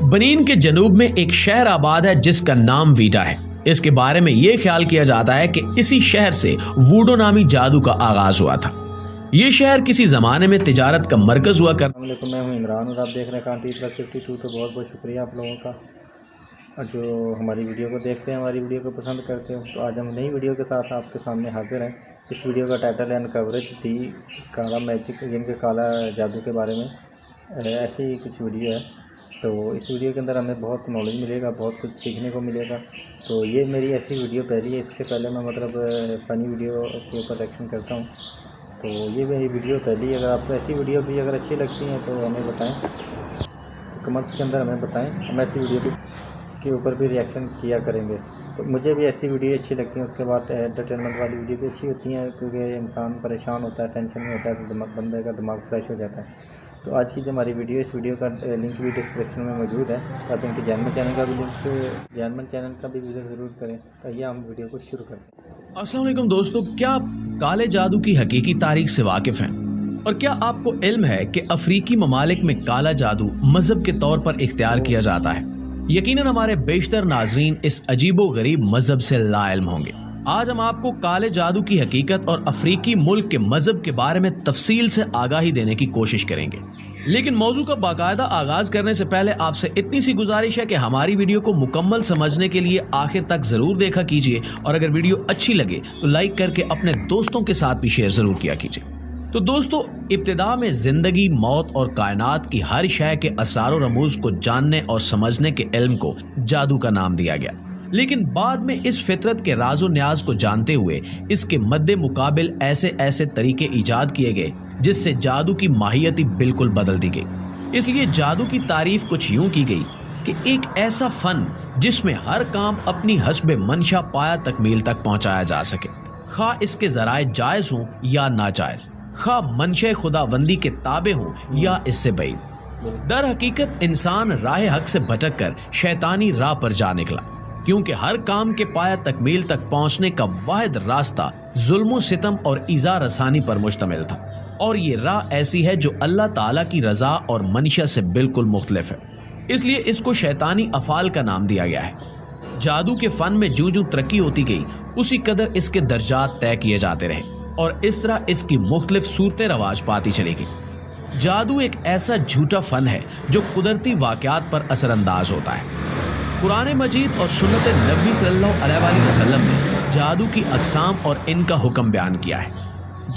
بنین کے جنوب میں ایک شہر آباد ہے جس کا نام ویٹا ہے۔ اس کے بارے میں یہ خیال کیا جاتا ہے کہ اسی شہر سے ووڈو نامی جادو کا آغاز ہوا تھا۔ یہ شہر کسی زمانے میں تجارت کا مرکز ہوا کرتا۔ السلام علیکم، میں ہوں عمران اور آپ دیکھ رہے ہیں خان ٹی وی پلس 52۔ تو بہت بہت شکریہ آپ لوگوں کا اور جو ہماری ویڈیو کو دیکھتے ہیں، ہماری ویڈیو کو پسند کرتے ہو۔ تو آج ہم نئی ویڈیو کے ساتھ آپ کے سامنے حاضر ہیں۔ اس ویڈیو کا ٹائٹل ہے انکوریج دی کالا میجک، یعنی کہ کالا جادو کے بارے میں ایسی کچھ ویڈیو ہے۔ تو اس ویڈیو کے اندر ہمیں بہت نالج ملے گا، بہت کچھ سیکھنے کو ملے گا۔ تو یہ میری ایسی ویڈیو پہلی ہے، اس کے پہلے میں فنی ویڈیو کے اوپر ایکشن کرتا ہوں۔ تو یہ میری ویڈیو پہلی ہے۔ اگر آپ کو ایسی ویڈیو بھی اگر اچھی لگتی ہیں تو ہمیں بتائیں، تو کمنٹس کے اندر ہمیں بتائیں، ہم ایسی ویڈیو کے اوپر بھی ریئیکشن کیا کریں گے۔ تو مجھے بھی ایسی ویڈیو اچھی لگتی ہیں۔ اس کے بعد انٹرٹینمنٹ والی ویڈیو بھی اچھی ہوتی ہیں، کیونکہ انسان پریشان ہوتا ہے، ٹینشن میں ہوتا ہے، تو بندے کا دماغ فریش ہو جاتا ہے۔ تو آج کی جو ہماری ویڈیو، اس ویڈیو کا لنک بھی ڈسکرپشن میں موجود ہے۔ تو آپ ان کے جینمن چینل کا بھی وزٹ ضرور کریں۔ تو یہ ہم ویڈیو کو شروع کرتے ہیں۔ السلام علیکم دوستو، کیا آپ کالے جادو کی حقیقی تاریخ سے واقف ہیں؟ اور کیا آپ کو علم ہے کہ افریقی ممالک میں کالا جادو مذہب کے طور پر اختیار کیا جاتا ہے؟ یقیناً ہمارے بیشتر ناظرین اس عجیب و غریب مذہب سے لا علم ہوں گے۔ آج ہم آپ کو کالے جادو کی حقیقت اور افریقی ملک کے مذہب کے بارے میں تفصیل سے آگاہی دینے کی کوشش کریں گے۔ لیکن موضوع کا باقاعدہ آغاز کرنے سے پہلے آپ سے اتنی سی گزارش ہے کہ ہماری ویڈیو کو مکمل سمجھنے کے لیے آخر تک ضرور دیکھا کیجیے، اور اگر ویڈیو اچھی لگے تو لائک کر کے اپنے دوستوں کے ساتھ بھی شیئر ضرور کیا کیجیے۔ تو دوستو، ابتدا میں زندگی، موت اور کائنات کی ہر شے کے اسرار و رموز کو جاننے اور سمجھنے کے علم کو جادو کا نام دیا گیا۔ لیکن بعد میں اس فطرت کے راز و نیاز کو جانتے ہوئے اس کے مد مقابل ایسے طریقے ایجاد کیے گئے جس سے جادو کی ماہیت ہی بالکل بدل دی گئی۔ اس لیے جادو کی تعریف کچھ یوں کی گئی کہ ایک ایسا فن جس میں ہر کام اپنی حسب منشا پایا تکمیل تک پہنچایا جا سکے، خواہ اس کے ذرائع جائز ہوں یا ناجائز، خواہ منشا خداوندی کے تابع ہوں یا اس سے بعید۔ در حقیقت انسان راہ حق سے بھٹک کر شیطانی راہ پر جا نکلا، کیونکہ ہر کام کے پایا تکمیل تک پہنچنے کا واحد راستہ ظلم و ستم اور ایذا رسانی پر مشتمل تھا، اور یہ راہ ایسی ہے جو اللہ تعالیٰ کی رضا اور منشا سے بالکل مختلف ہے۔ اس لیے اس کو شیطانی افعال کا نام دیا گیا ہے۔ جادو کے فن میں جو ترقی ہوتی گئی، اسی قدر اس کے درجات طے کیے جاتے رہے، اور اس طرح اس کی مختلف صورتیں رواج پاتی چلی گئی۔ جادو ایک ایسا جھوٹا فن ہے جو قدرتی واقعات پر اثر انداز ہوتا ہے۔ قرآن مجید اور سنت نبوی صلی اللہ علیہ وآلہ وسلم نے جادو کی اقسام اور ان کا حکم بیان کیا ہے۔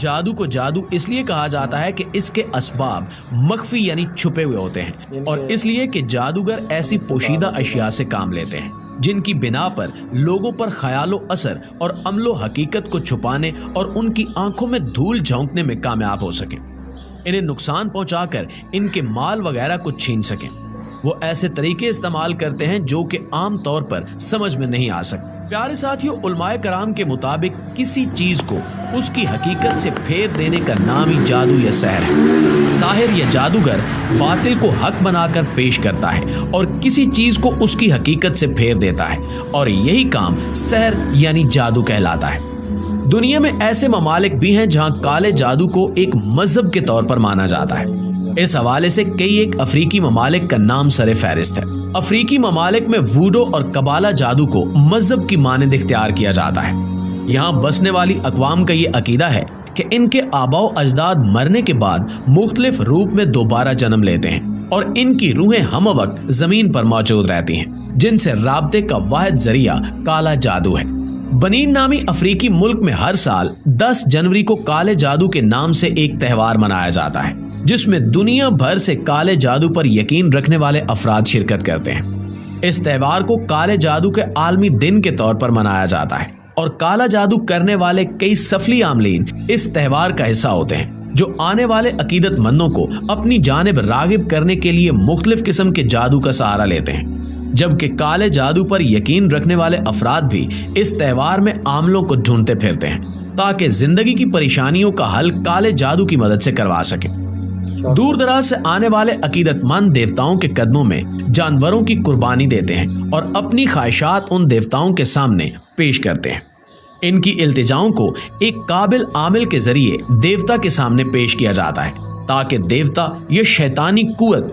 جادو کو جادو اس لیے کہا جاتا ہے کہ اس کے اسباب مخفی یعنی چھپے ہوئے ہوتے ہیں، اور اس لیے کہ جادوگر ایسی پوشیدہ اشیاء سے کام لیتے ہیں جن کی بنا پر لوگوں پر خیال و اثر اور عمل و حقیقت کو چھپانے اور ان کی آنکھوں میں دھول جھونکنے میں کامیاب ہو سکیں، انہیں نقصان پہنچا کر ان کے مال وغیرہ کو چھین سکیں۔ وہ ایسے طریقے استعمال کرتے ہیں جو کہ عام طور پر سمجھ میں نہیں آ سکتے۔ پیارے ساتھیوں، علماء کرام کے مطابق کسی چیز کو اس کی حقیقت سے پھیر دینے کا نام ہی جادو یا سحر ہے۔ ساحر یا جادوگر باطل کو حق بنا کر پیش کرتا ہے اور کسی چیز کو اس کی حقیقت سے پھیر دیتا ہے، اور یہی کام سحر یعنی جادو کہلاتا ہے۔ دنیا میں ایسے ممالک بھی ہیں جہاں کالے جادو کو ایک مذہب کے طور پر مانا جاتا ہے۔ اس حوالے سے کئی ایک افریقی ممالک کا نام سر فہرست ہے۔ افریقی ممالک میں ووڈو اور قبالہ جادو کو مذہب کی مانند اختیار کیا جاتا ہے۔ یہاں بسنے والی اقوام کا یہ عقیدہ ہے کہ ان کے آباء و اجداد مرنے کے بعد مختلف روپ میں دوبارہ جنم لیتے ہیں، اور ان کی روحیں ہم وقت زمین پر موجود رہتی ہیں، جن سے رابطے کا واحد ذریعہ کالا جادو ہے۔ بنین نامی افریقی ملک میں ہر سال 10 جنوری کو کالے جادو کے نام سے ایک تہوار منایا جاتا ہے، جس میں دنیا بھر سے کالے جادو پر یقین رکھنے والے افراد شرکت کرتے ہیں۔ اس تہوار کو کالے جادو کے عالمی دن کے طور پر منایا جاتا ہے، اور کالا جادو کرنے والے کئی سفلی عاملین اس تہوار کا حصہ ہوتے ہیں، جو آنے والے عقیدت مندوں کو اپنی جانب راغب کرنے کے لیے مختلف قسم کے جادو کا سہارا لیتے ہیں، جبکہ کالے جادو پر یقین رکھنے والے افراد بھی اس تہوار میں عاملوں کو ڈھونڈتے پھرتے ہیں تاکہ زندگی کی پریشانیوں کا حل کالے جادو کی مدد سے کروا سکیں۔ دور دراز سے آنے والے عقیدت مند دیوتاؤں کے قدموں میں جانوروں کی قربانی دیتے ہیں اور اپنی خواہشات ان دیوتاؤں کے سامنے پیش کرتے ہیں۔ ان کی التجاؤں کو ایک قابل عامل کے ذریعے دیوتا کے سامنے پیش کیا جاتا ہے تاکہ دیوتا یہ شیطانی قوت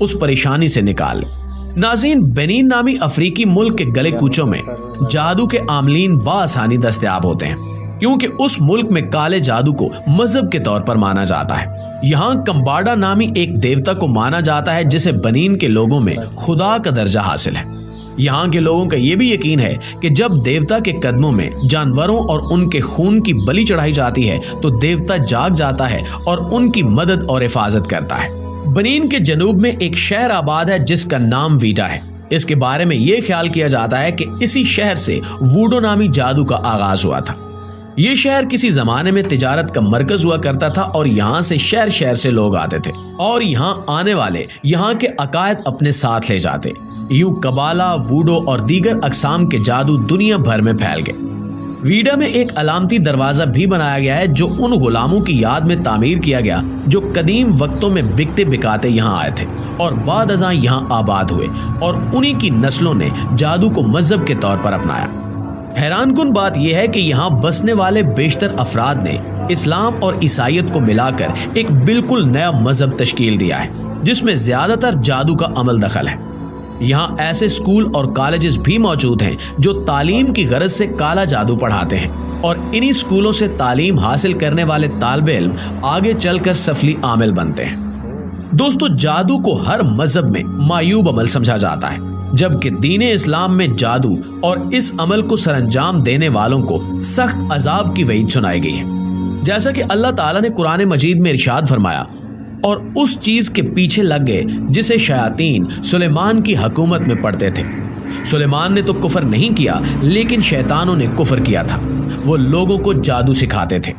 اس پریشانی سے نکال لے۔ ناظرین، بنین نامی افریقی ملک کے گلے کوچوں میں جادو کے عاملین بآسانی دستیاب ہوتے ہیں، کیونکہ اس ملک میں کالے جادو کو مذہب کے طور پر مانا جاتا ہے۔ یہاں کمباڈا نامی ایک دیوتا کو مانا جاتا ہے جسے بنین کے لوگوں میں خدا کا درجہ حاصل ہے۔ یہاں کے لوگوں کا یہ بھی یقین ہے کہ جب دیوتا کے قدموں میں جانوروں اور ان کے خون کی بلی چڑھائی جاتی ہے تو دیوتا جاگ جاتا ہے اور ان کی مدد اور حفاظت کرتا ہے۔ بنین کے جنوب میں ایک شہر آباد ہے جس کا نام ویڈا ہے۔ اس کے بارے میں یہ خیال کیا جاتا ہے کہ اسی شہر سے ووڈو نامی جادو کا آغاز ہوا تھا۔ یہ شہر کسی زمانے میں تجارت کا مرکز ہوا کرتا تھا اور یہاں سے شہر شہر سے لوگ آتے تھے اور یہاں آنے والے یہاں کے عقائد اپنے ساتھ لے جاتے۔ یوں قبالہ، ووڈو اور دیگر اقسام کے جادو دنیا بھر میں پھیل گئے۔ ویڈا میں ایک علامتی دروازہ بھی بنایا گیا ہے جو ان غلاموں کی یاد میں تعمیر کیا گیا جو قدیم وقتوں میں بکتے بکاتے یہاں آئے تھے اور بعد ازاں یہاں آباد ہوئے اور انہی کی نسلوں نے جادو کو مذہب کے طور پر اپنایا۔ حیران کن بات یہ ہے کہ یہاں بسنے والے بیشتر افراد نے اسلام اور عیسائیت کو ملا کر ایک بالکل نیا مذہب تشکیل دیا ہے جس میں زیادہ تر جادو کا عمل دخل ہے۔ یہاں ایسے اسکول اور کالجز بھی موجود ہیں جو تعلیم کی غرض سے کالا جادو پڑھاتے ہیں اور انہی اسکولوں سے تعلیم حاصل کرنے والے طالب علم آگے چل کر سفلی عامل بنتے ہیں۔ دوستو، جادو کو ہر مذہب میں معیوب عمل سمجھا جاتا ہے، جبکہ دین اسلام میں جادو اور اس عمل کو سرانجام دینے والوں کو سخت عذاب کی وعید سنائی گئی ہے۔ جیسا کہ اللہ تعالیٰ نے قرآن مجید میں ارشاد فرمایا، اور اس چیز کے پیچھے لگ گئے جسے شیاطین سلیمان کی حکومت میں پڑھتے تھے۔ سلیمان نے تو کفر نہیں کیا لیکن شیطانوں نے کفر کیا تھا، وہ لوگوں کو جادو سکھاتے تھے۔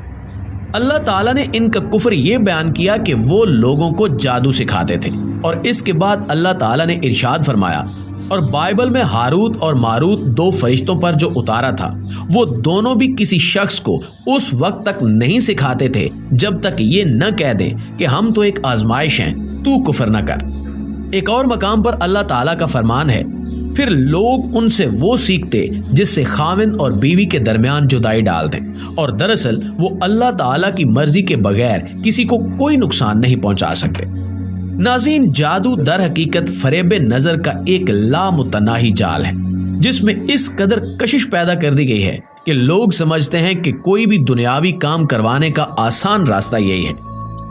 اللہ تعالیٰ نے ان کا کفر یہ بیان کیا کہ وہ لوگوں کو جادو سکھاتے تھے، اور اس کے بعد اللہ تعالیٰ نے ارشاد فرمایا، اور بائبل میں ہاروت اور ماروت دو فرشتوں پر جو اتارا تھا وہ دونوں بھی کسی شخص کو اس وقت تک نہیں سکھاتے تھے جب تک یہ نہ کہہ دیں کہ ہم تو ایک آزمائش ہیں، تو کفر نہ کر۔ ایک اور مقام پر اللہ تعالیٰ کا فرمان ہے، پھر لوگ ان سے وہ سیکھتے جس سے خاوند اور بیوی کے درمیان جدائی ڈال دیں، اور دراصل وہ اللہ تعالیٰ کی مرضی کے بغیر کسی کو کوئی نقصان نہیں پہنچا سکتے۔ ناظرین، جادو در حقیقت فریب نظر کا ایک لامتناہی جال ہے جس میں اس قدر کشش پیدا کر دی گئی ہے کہ لوگ سمجھتے ہیں کہ کوئی بھی دنیاوی کام کروانے کا آسان راستہ یہی ہے،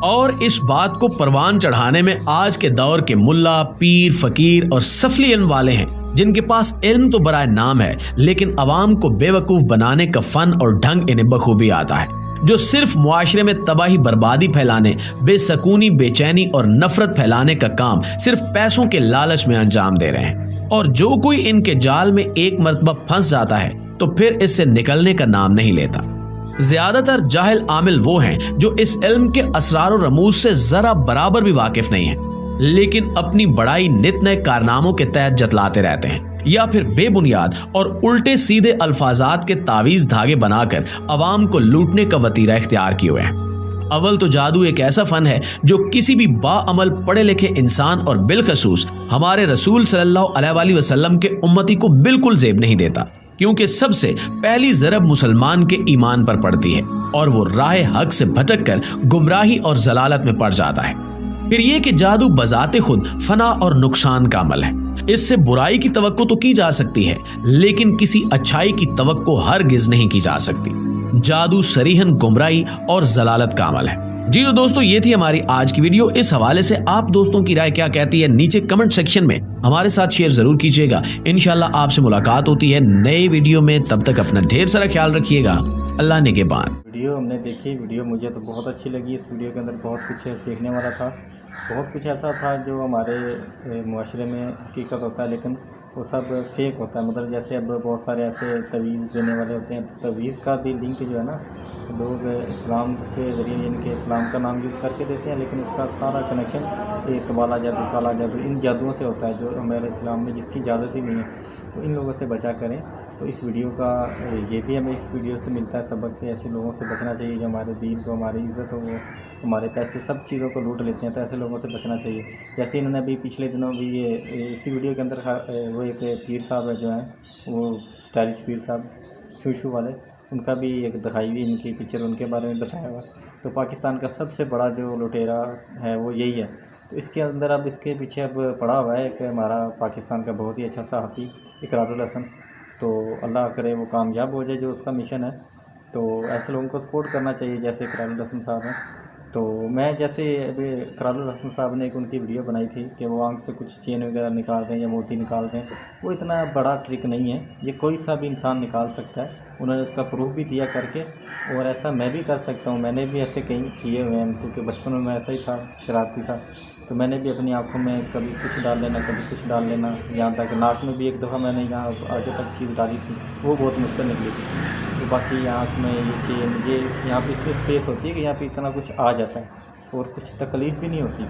اور اس بات کو پروان چڑھانے میں آج کے دور کے ملا، پیر، فقیر اور سفلی علم والے ہیں جن کے پاس علم تو برائے نام ہے لیکن عوام کو بے وقوف بنانے کا فن اور ڈھنگ انہیں بخوبی آتا ہے، جو صرف معاشرے میں تباہی بربادی پھیلانے، بے سکونی، بے چینی اور نفرت پھیلانے کا کام صرف پیسوں کے لالچ میں انجام دے رہے ہیں، اور جو کوئی ان کے جال میں ایک مرتبہ پھنس جاتا ہے تو پھر اس سے نکلنے کا نام نہیں لیتا۔ زیادہ تر جاہل عامل وہ ہیں جو اس علم کے اسرار و رموز سے ذرا برابر بھی واقف نہیں ہیں لیکن اپنی بڑائی نت نئے کارناموں کے تحت جتلاتے رہتے ہیں، یا پھر بے بنیاد اور الٹے سیدھے الفاظات کے تعویذ دھاگے بنا کر عوام کو لوٹنے کا وتیرہ اختیار کیے ہوئے ہیں۔ اول تو جادو ایک ایسا فن ہے جو کسی بھی با عمل پڑھے لکھے انسان اور بالخصوص ہمارے رسول صلی اللہ علیہ وآلہ وسلم کے امتی کو بالکل زیب نہیں دیتا، کیونکہ سب سے پہلی ضرب مسلمان کے ایمان پر پڑتی ہے اور وہ راہ حق سے بھٹک کر گمراہی اور ضلالت میں پڑ جاتا ہے۔ پھر یہ کہ جادو بذات خود فنا اور نقصان کا عمل ہے، اس سے برائی کی توقع تو کی جا سکتی ہے لیکن کسی اچھائی کی توقع ہرگز نہیں کی جا سکتی۔ جادو صریحاً گمراہی اور ضلالت کا عمل ہے۔ جی تو دوستو، یہ تھی ہماری آج کی ویڈیو۔ اس حوالے سے آپ دوستوں کی رائے کیا کہتی ہے نیچے کمنٹ سیکشن میں ہمارے ساتھ شیئر ضرور کیجیے گا۔ انشاءاللہ آپ سے ملاقات ہوتی ہے نئے ویڈیو میں، تب تک اپنا ڈھیر سارا خیال رکھیے گا۔ اللہ نگہبان۔ ویڈیو ہم نے دیکھی، ویڈیو مجھے تو بہت اچھی لگی۔ اس ویڈیو کے اندر بہت کچھ سیکھنے والا تھا، بہت کچھ ایسا تھا جو ہمارے معاشرے میں حقیقت ہوتا ہے لیکن وہ سب فیک ہوتا ہے۔ مطلب جیسے اب بہت سارے ایسے تویز دینے والے ہوتے ہیں، تویز کا بھی لنک جو ہے نا لوگ اسلام کے ذریعے ان کے اسلام کا نام یوز کر کے دیتے ہیں، لیکن اس کا سارا کنیکشن ایک قبالہ جادو، کالا جادو، ان جادوؤں سے ہوتا ہے جو ہمارے اسلام میں جس کی اجازت ہی نہیں ہے، تو ان لوگوں سے بچا کریں۔ تو اس ویڈیو کا یہ بھی ہمیں اس ویڈیو سے ملتا ہے سبق کہ ایسے لوگوں سے بچنا چاہیے جو ہمارے دین کو، ہماری عزت ہو، وہ ہمارے پیسے سب چیزوں کو لوٹ لیتے ہیں، تو ایسے لوگوں سے بچنا چاہیے۔ جیسے انہوں نے ابھی پچھلے دنوں بھی یہ اسی ویڈیو کے اندر وہ ایک پیر صاحب ہے جو ہیں وہ اسٹائلش پیر صاحب شو والے، ان کا بھی ایک دکھائی ہوئی ان کی پکچر، ان کے بارے میں بتایا ہوا۔ تو پاکستان کا سب سے بڑا جو لٹیرا ہے وہ یہی ہے۔ تو اس کے اندر اب اس کے پیچھے اب پڑا ہوا ہے کہ ہمارا پاکستان کا بہت ہی اچھا صحافی اقرار الحسن، تو اللہ کرے وہ کامیاب ہو جائے جو اس کا مشن ہے۔ تو ایسے لوگوں کو سپورٹ کرنا چاہیے جیسے اقرار الحسن صاحب ہیں۔ تو میں جیسے ابھی اقرار الحسن صاحب نے ایک ان کی ویڈیو بنائی تھی کہ وہ آنکھ سے کچھ چین وغیرہ نکال دیں یا موتی نکال دیں، وہ اتنا بڑا ٹرک نہیں ہے، یہ کوئی سا بھی انسان نکال سکتا ہے۔ انہوں نے اس کا پروف بھی دیا کر کے، اور ایسا میں بھی کر سکتا ہوں، میں نے بھی ایسے کئی کیے ہوئے ہیں کیونکہ بچپن میں ایسا ہی تھا شرارتی سا، تو میں نے بھی اپنی آنکھوں میں کبھی کچھ ڈال لینا کبھی کچھ ڈال لینا، یہاں تک ناک میں بھی ایک دفعہ میں نے یہاں آگے تک چیز ڈالی تھی، وہ بہت مشکل نکلی تھی۔ تو باقی آنکھ میں یہ چیز یہاں پہ اتنی اسپیس ہوتی ہے کہ یہاں پہ اتنا کچھ آ جاتا ہے اور کچھ تکلیف بھی نہیں ہوتی،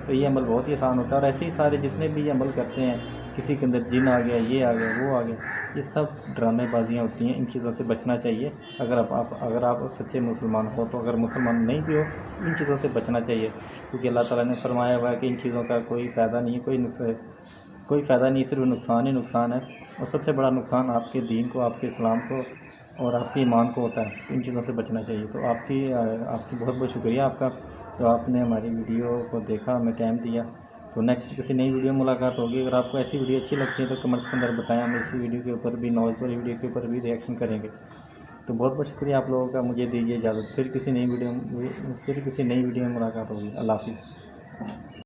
تو یہ عمل بہت ہی آسان ہوتا ہے۔ اور ایسے ہی سارے جتنے بھی عمل کرتے ہیں، کسی کے اندر جن آ گیا، یہ آ گیا، وہ آ گیا، یہ سب ڈرامے بازیاں ہوتی ہیں، ان چیزوں سے بچنا چاہیے۔ اگر آپ سچے مسلمان ہو تو، اگر مسلمان نہیں بھی ہو ان چیزوں سے بچنا چاہیے، کیونکہ اللہ تعالیٰ نے فرمایا ہوا ہے کہ ان چیزوں کا کوئی فائدہ نہیں ہے، کوئی فائدہ نہیں، صرف نقصان ہی نقصان ہے، اور سب سے بڑا نقصان آپ کے دین کو، آپ کے اسلام کو اور آپ کے ایمان کو ہوتا ہے۔ ان چیزوں سے بچنا چاہیے۔ تو آپ کی بہت بہت شکریہ آپ کا، تو آپ نے ہماری ویڈیو کو دیکھا، ہمیں ٹائم دیا۔ تو نیکسٹ کسی نئی ویڈیو میں ملاقات ہوگی۔ اگر آپ کو ایسی ویڈیو اچھی لگتی ہے تو کمنٹس کے اندر بتائیں، ہم اسی ویڈیو کے اوپر بھی، نالج والی ویڈیو کے اوپر بھی ریئیکشن کریں گے۔ تو بہت بہت شکریہ آپ لوگوں کا، مجھے دیجیے اجازت، پھر کسی نئی ویڈیو میں ملاقات ہوگی۔ اللہ حافظ۔